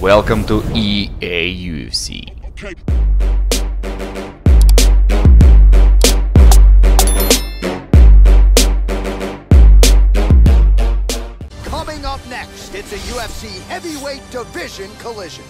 Welcome to EA UFC. Coming up next, it's a UFC heavyweight division collision.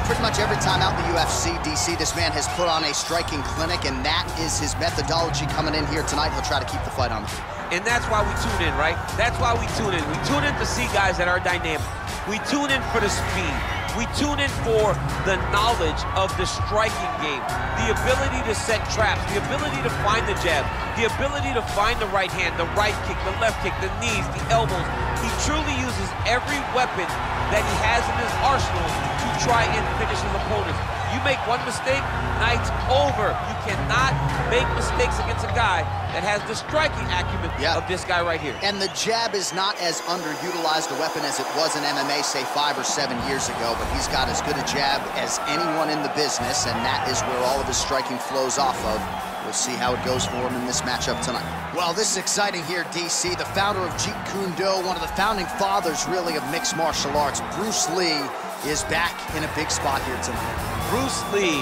Pretty much every time out in the UFC, DC, this man has put on a striking clinic, and that is his methodology coming in here tonight. He'll try to keep the fight on the feet. And that's why we tune in, right? That's why we tune in. We tune in to see guys that are dynamic. We tune in for the speed. We tune in for the knowledge of the striking game, the ability to set traps, the ability to find the jab, the ability to find the right hand, the right kick, the left kick, the knees, the elbows. He truly uses every weapon that he has in his arsenal to try and finish his opponents. You make one mistake, night's over. You cannot make mistakes against a guy that has the striking acumen of this guy right here. And the jab is not as underutilized a weapon as it was in MMA, say 5 or 7 years ago, but he's got as good a jab as anyone in the business, and that is where all of his striking flows off of. We'll see how it goes for him in this matchup tonight. Well, this is exciting here, DC. The founder of Jeet Kune Do, one of the founding fathers, really, of mixed martial arts, Bruce Lee, is back in a big spot here tonight. Bruce Lee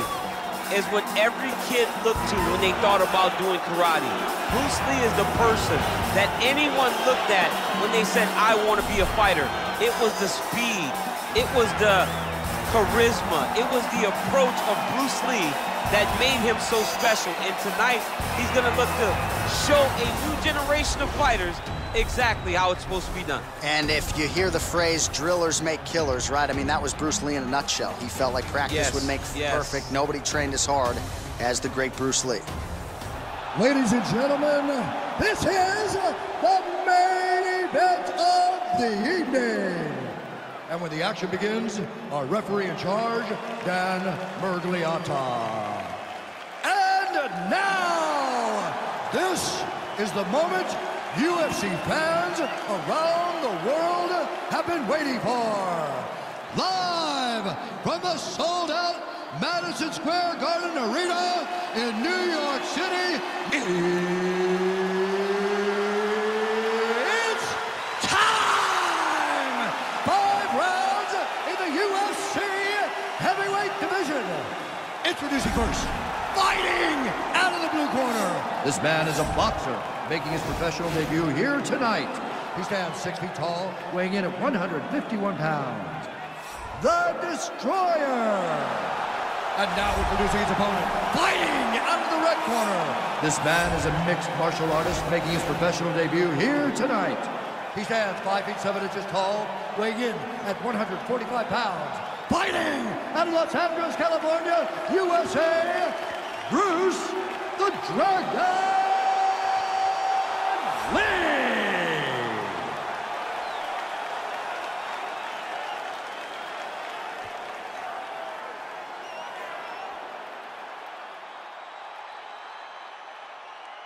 is what every kid looked to when they thought about doing karate. Bruce Lee is the person that anyone looked at when they said, I want to be a fighter. It was the speed. It was the charisma. It was the approach of Bruce Lee that made him so special. And tonight, he's going to look to show a new generation of fighters exactly how it's supposed to be done. And if you hear the phrase, drillers make killers, right? I mean, that was Bruce Lee in a nutshell. He felt like practice would make perfect. Nobody trained as hard as the great Bruce Lee. Ladies and gentlemen, this is the main event of the evening. And when the action begins, our referee in charge, Dan Mergliata. And now, this is the moment UFC fans around the world have been waiting for. Live from the sold-out Madison Square Garden Arena in New York City, it's time! 5 rounds in the UFC heavyweight division. Introducing first, fighting out of the blue corner. This man is a boxer, making his professional debut here tonight. He stands 6 feet tall, weighing in at 151 pounds. The Destroyer. And now introducing his opponent, fighting out of the red corner. This man is a mixed martial artist, making his professional debut here tonight. He stands 5 feet 7 inches tall, weighing in at 145 pounds. Fighting out of Los Angeles, California, USA, Bruce the Dragon Lee!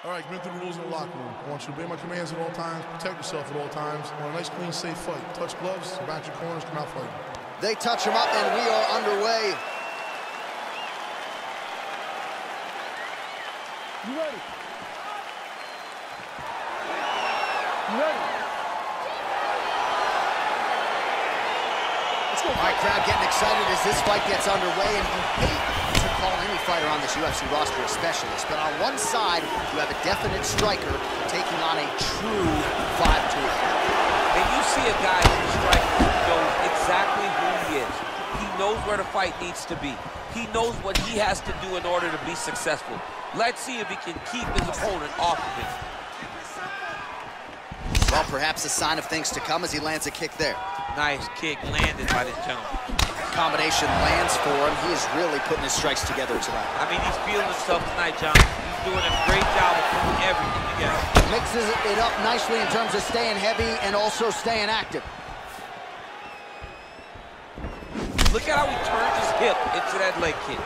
All right, commit to the rules in the locker room. I want you to obey my commands at all times, protect yourself at all times. I want a nice, clean, safe fight. Touch gloves, back your corners, come out fighting. They touch him up, and we are underway. You ready? You ready? Let's go. All right, crowd getting excited as this fight gets underway, and you hate to call any fighter on this UFC roster a specialist, but on one side, you have a definite striker taking on a true 5-tool. And you see a guy who's striking who knows exactly who he is. He knows where the fight needs to be. He knows what he has to do in order to be successful. Let's see if he can keep his opponent off of it. Well, perhaps a sign of things to come as he lands a kick there. Nice kick landed by this gentleman. Combination lands for him. He is really putting his strikes together tonight. I mean, he's feeling himself tonight, John. He's doing a great job of putting everything together. Mixes it up nicely in terms of staying heavy and also staying active. Look at how he turns his hip into that leg kick.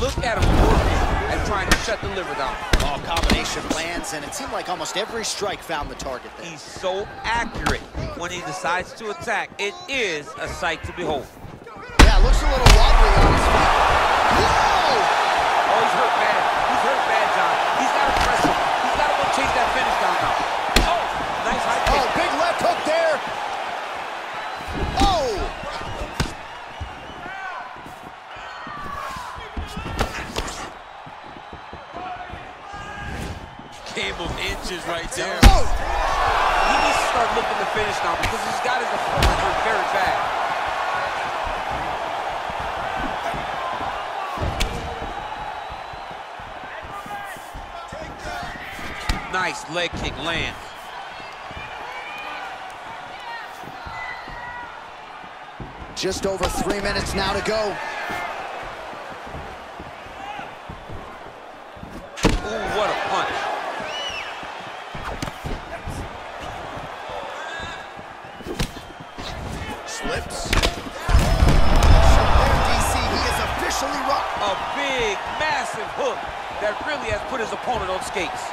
Look at him working at trying to shut the liver down. Oh, combination lands, and it seemed like almost every strike found the target there. He's so accurate when he decides to attack. It is a sight to behold. Yeah, looks a little wobbly on his feet. Whoa! Oh, he's hurt bad. He's hurt bad, John. He's got to press him. He's got to go chase that finish down now. Oh, nice high kick. Oh, big left hook there. Oh! Game of inches right there. Oh! He needs to start looking to finish now because he's got his opponent hurt very bad. Nice leg kick lands. Just over 3 minutes now to go. Ooh, what a punch. Slips. So there, DC, he is officially rocked. A big, massive hook that really has put his opponent on skates.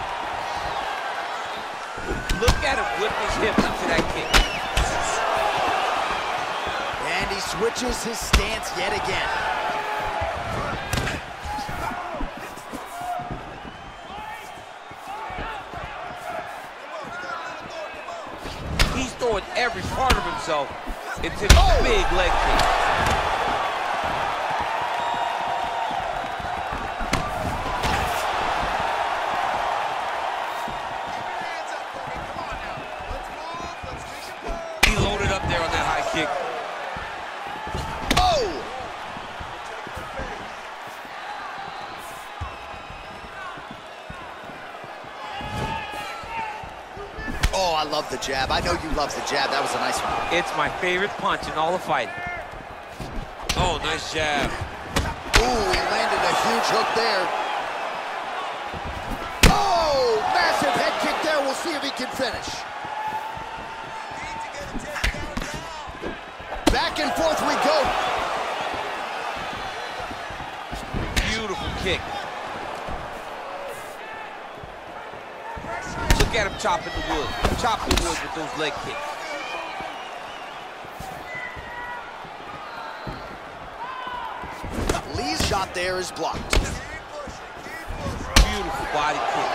Look at him whip his hip into that kick. And he switches his stance yet again. He's throwing every part of himself into the big leg kick. He loaded up there on that high kick. Oh, I love the jab. I know you love the jab. That was a nice one. It's my favorite punch in all the fighting. Oh, nice jab. Ooh, he landed a huge hook there. Oh, massive head kick there. We'll see if he can finish. Back and forth we go. Beautiful kick. Look at him chopping the wood. Chopping the wood with those leg kicks. Lee's shot there is blocked. Beautiful body kick.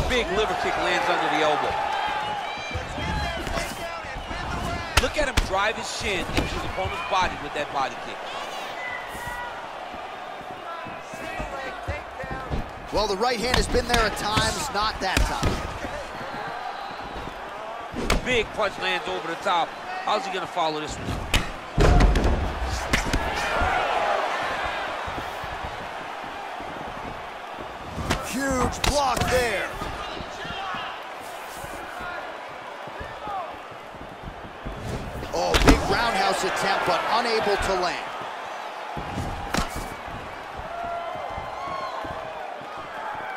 Big liver kick lands under the elbow. Look at him drive his shin into his opponent's body with that body kick. Well, the right hand has been there at times, not that time. Big punch lands over the top. How's he gonna follow this one? Huge block there. Oh, big roundhouse attempt, but unable to land.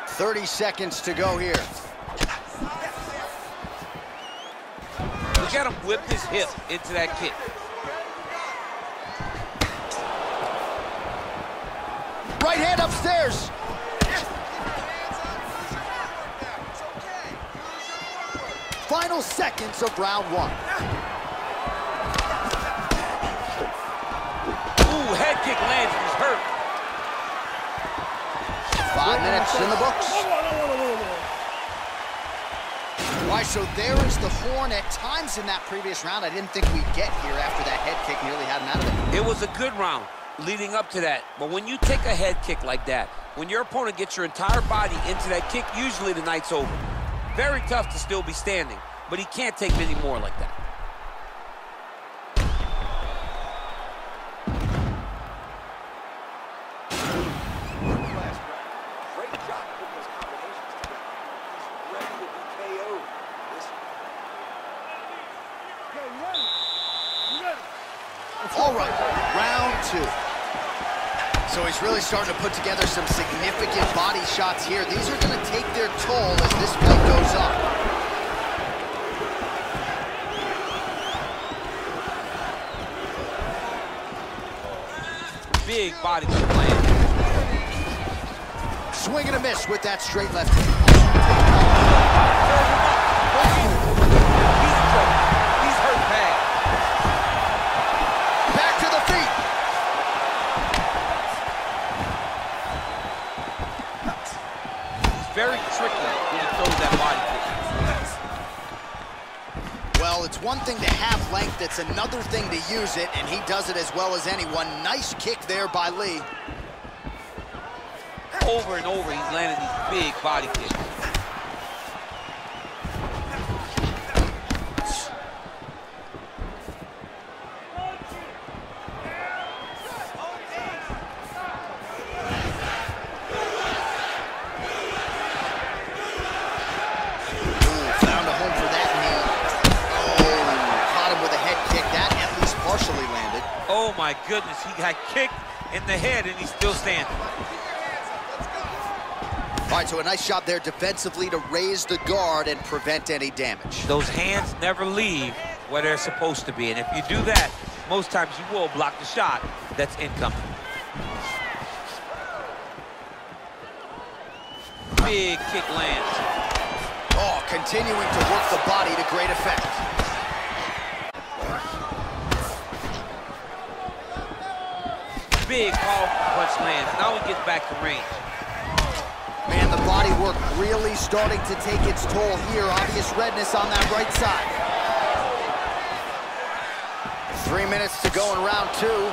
"30 seconds to go here. Look at him whip his hip into that kick. Right hand upstairs. Final seconds of round one. Ooh, head kick lands, he's hurt. 5 minutes in the books. Why, so there is the horn. At times in that previous round, I didn't think we'd get here after that head kick nearly had him out of it. It was a good round leading up to that. But when you take a head kick like that, when your opponent gets your entire body into that kick, usually the night's over. Very tough to still be standing, but he can't take many more like that. All right, round two. So he's really starting to put together some significant body shots here. These are going to take their toll as this fight goes on. body was playing. Swing and a miss with that straight left. He's broke. He's hurt bad. Back to the feet. He's very tricky when he throws that body kick. Well, it's one thing to have length, it's another thing to use it, and he does it as well as anyone. Nice kick there by Lee. Over and over, he's landing these big body kicks. Oh my goodness, he got kicked in the head and he's still standing. All right, so a nice job there defensively to raise the guard and prevent any damage. Those hands never leave where they're supposed to be, and if you do that, most times you will block the shot that's incoming. Big kick lands. Oh, continuing to work the body to great effect. Big, powerful punch lands. Now he gets back to range. Man, the body work really starting to take its toll here. Obvious redness on that right side. 3 minutes to go in round 2.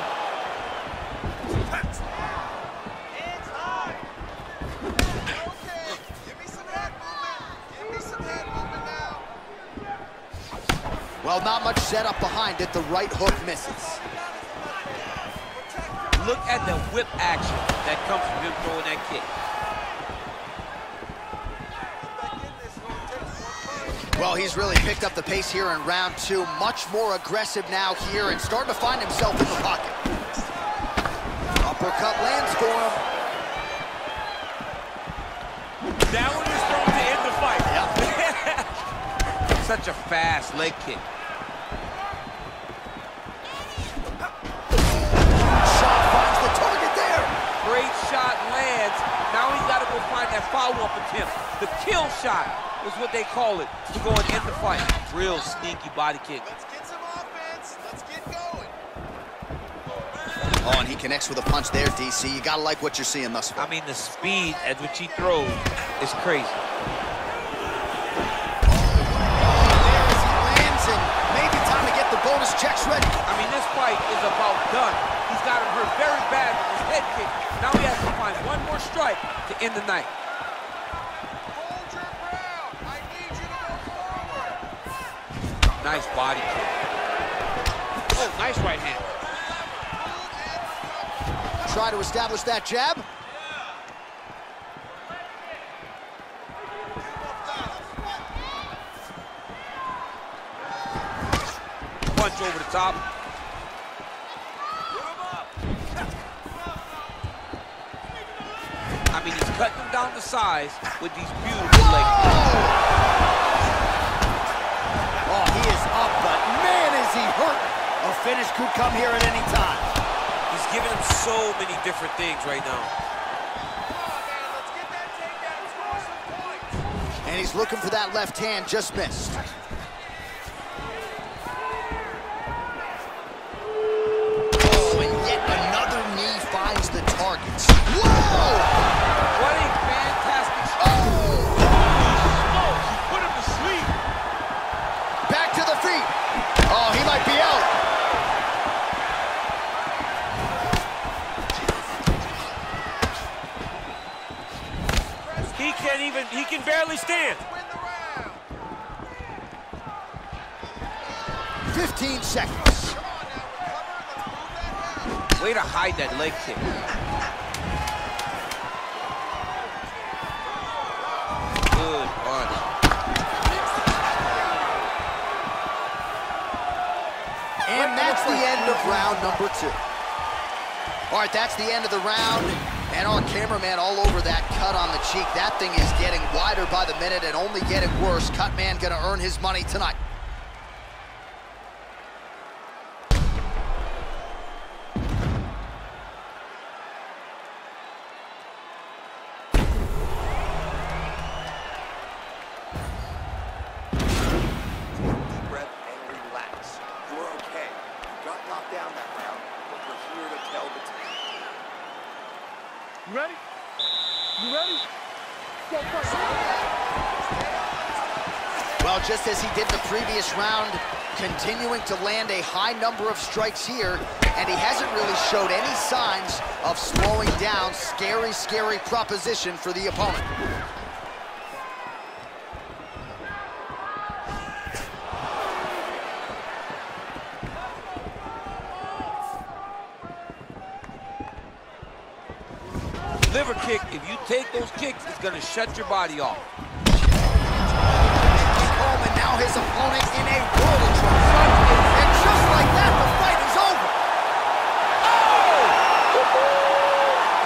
Well, not much setup behind it. The right hook misses. Look at the whip action that comes from him throwing that kick. Well, he's really picked up the pace here in round 2. Much more aggressive now here and starting to find himself in the pocket. Uppercut lands for him. That one is thrown to end the fight. Yep. Such a fast leg kick. Great shot lands. Now he's got to go find that follow-up attempt. The kill shot is what they call it to go and end the fight. Real sneaky body kick. Let's get some offense. Let's get going. Oh, and he connects with a punch there, DC. You got to like what you're seeing thus far. I mean, the speed at which he throws is crazy. Maybe time to get the bonus checks ready. I mean, this fight is about done. He's got him hurt very bad with his head kick. Now he has to find one more strike to end the night. Hold your ground. I need you to go forward. Nice body kick. Oh, nice right hand. Try to establish that jab. Punch over the top. I mean, he's cutting them down to size with these beautiful leg kicks. Oh, he is up, but man, is he hurt. A finish could come here at any time. He's giving him so many different things right now. Let's get that takedown and score some points. And he's looking for that left hand, just missed. Finds the targets. Whoa! What a fantastic shot. Oh, he put him to sleep. Back to the feet. Oh, he might be out. He can barely stand. 15 seconds. Way to hide that leg kick. Good punch. And that's the end of round number 2. All right, that's the end of the round. And our cameraman all over that cut on the cheek. That thing is getting wider by the minute and only getting worse. Cut man gonna earn his money tonight. You ready? You ready? Go first. Well, just as he did in the previous round, continuing to land a high number of strikes here, and he hasn't really showed any signs of slowing down. Scary, scary proposition for the opponent. Liver kick, if you take those kicks, it's gonna shut your body off. And now his opponent in a world of trouble. And just like that, the fight is over. Oh!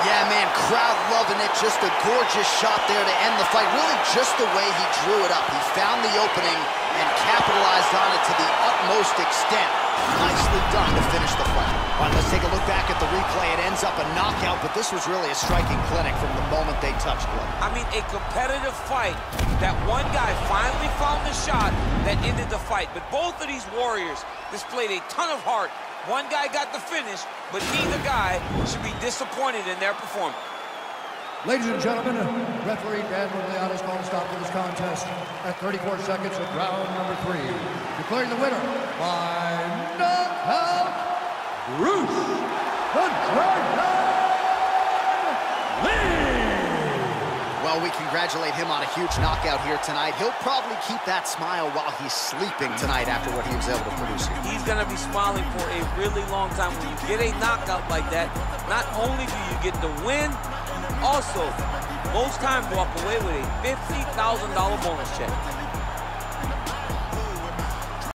Yeah, man, crowd loving it. Just a gorgeous shot there to end the fight. Really just the way he drew it up. He found the opening and capitalized on it to the utmost extent. Nicely done to finish the fight. All right, let's take a look back at the replay. It ends up a knockout, but this was really a striking clinic from the moment they touched blood. I mean, a competitive fight that one guy finally found the shot that ended the fight. But both of these warriors displayed a ton of heart. One guy got the finish, but neither guy should be disappointed in their performance. Ladies and gentlemen, referee Dan Murgliano's going to stop to this contest at 34 seconds of round number 3. Declaring the winner by knockout, Bruce the Dragonlee! Well, we congratulate him on a huge knockout here tonight. He'll probably keep that smile while he's sleeping tonight after what he was able to produce here. He's going to be smiling for a really long time. When you get a knockout like that, not only do you get the win, also, most times walk away with a $50,000 bonus check.